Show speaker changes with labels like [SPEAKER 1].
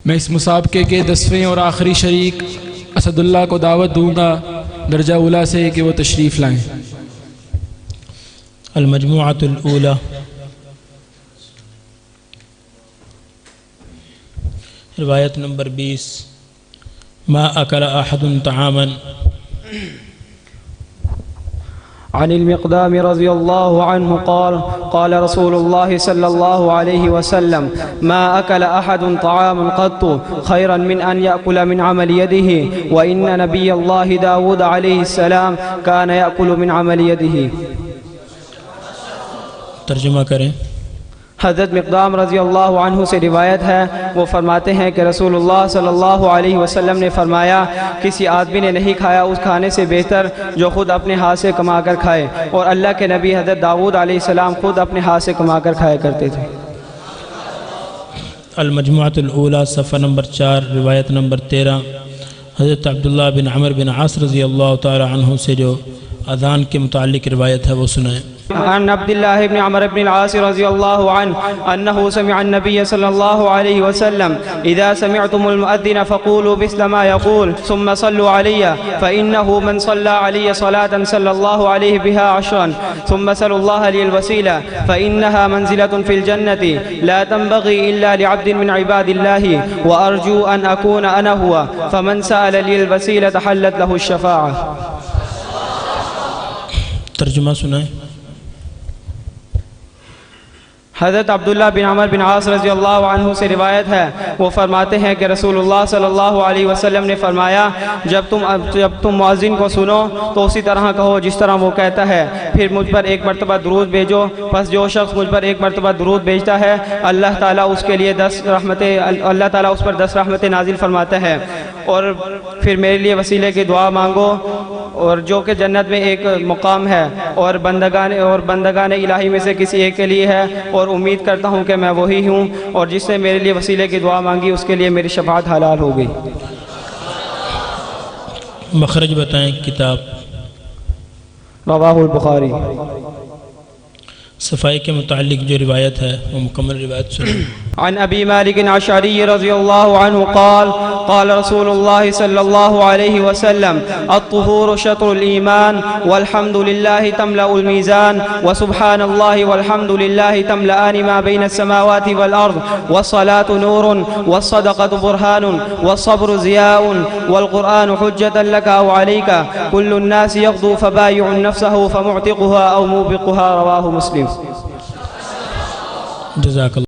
[SPEAKER 1] میں اس مسابقے کے 10ویں اور آخری شریک اسد اللہ کو دعوت دوں گا درجہ اولیٰ سے کہ وہ تشریف لائیں۔
[SPEAKER 2] المجموعۃ الاولیٰ، روایت نمبر 20۔ ما اکل احد طعاما،
[SPEAKER 3] عن المقدام رضی اللہ عنہ قال قال رسول اللہ صلی اللہ علیہ وسلم ما اکل احد طعاما قط خیرا من ان یأکل من عمل یده وان نبی اللہ داود علیہ السلام کان یأکل من عمل یده۔
[SPEAKER 2] ترجمہ کریں۔
[SPEAKER 3] حضرت مقدام رضی اللہ عنہ سے روایت ہے، وہ فرماتے ہیں کہ رسول اللہ صلی اللہ علیہ وسلم نے فرمایا کسی آدمی نے نہیں کھایا اس کھانے سے بہتر جو خود اپنے ہاتھ سے کما کر کھائے، اور اللہ کے نبی حضرت داؤد علیہ السلام خود اپنے ہاتھ سے کما کر کھایا کرتے تھے۔
[SPEAKER 2] المجموعۃ الاولیٰ صفحہ نمبر 4، روایت نمبر 13۔ حضرت عبداللہ بن عمر بن عاص رضی اللہ تعالی عنہ سے جو اذان کے متعلق روایت ہے وہ سنائیں۔
[SPEAKER 3] عن عبد الله بن عمرو بن العاص رضي الله عنه أنه سمع النبي صلى الله عليه وسلم إذا سمعتم المؤذن فقولوا مثل ما يقول ثم صلوا علي فإنه من صلى علي صلاة صلى الله عليه بها 10 ثم سلوا الله لي الوسيلة فإنها منزلة في الجنة لا تنبغي إلا لعبد من عباد الله وأرجو أن أكون أنا هو فمن سأل لي الوسيلة حلت له الشفاعة۔
[SPEAKER 2] ترجمہ سنائیں۔
[SPEAKER 3] حضرت عبداللہ بن عمر بن عاص رضی اللہ عنہ سے روایت ہے، وہ فرماتے ہیں کہ رسول اللہ صلی اللہ علیہ وسلم نے فرمایا جب تم مؤذن کو سنو تو اسی طرح کہو جس طرح وہ کہتا ہے، پھر مجھ پر ایک مرتبہ درود بھیجو، پس جو شخص مجھ پر ایک مرتبہ درود بھیجتا ہے اللہ تعالیٰ اس کے لیے 10 رحمتیں اللہ تعالیٰ اس پر 10 رحمتیں نازل فرماتا ہے، اور پھر میرے لیے وسیلے کی دعا مانگو، اور جو کہ جنت میں ایک مقام ہے اور بندگان الہی میں سے کسی ایک کے لیے ہے، اور امید کرتا ہوں کہ میں وہی ہوں، اور جس نے میرے لیے وسیلے کی دعا مانگی اس کے لیے میری شفاعت حلال ہو گئی۔
[SPEAKER 2] مخرج بتائیں کتاب۔
[SPEAKER 3] رواہ البخاری۔
[SPEAKER 2] صفائی کے متعلق جو روایت ہے وہ مکمل روایت سنیں۔
[SPEAKER 3] عن ابی مالک الاشعری رضی اللہ عنہ قال قال رسول اللہ صلی اللہ علیہ وسلم الطہور شطر الایمان والحمد للہ تملأ المیزان وسبحان اللہ والحمد للہ تملأان ما بین السماوات والارض والصلاة نور والصدقة برہان والصبر ضیاء والقرآن حجة لك او علیک كل الناس یغدو فبایع نفسه فمعتقها او موبقها۔ رواہ مسلم۔
[SPEAKER 2] جزاک اللہ۔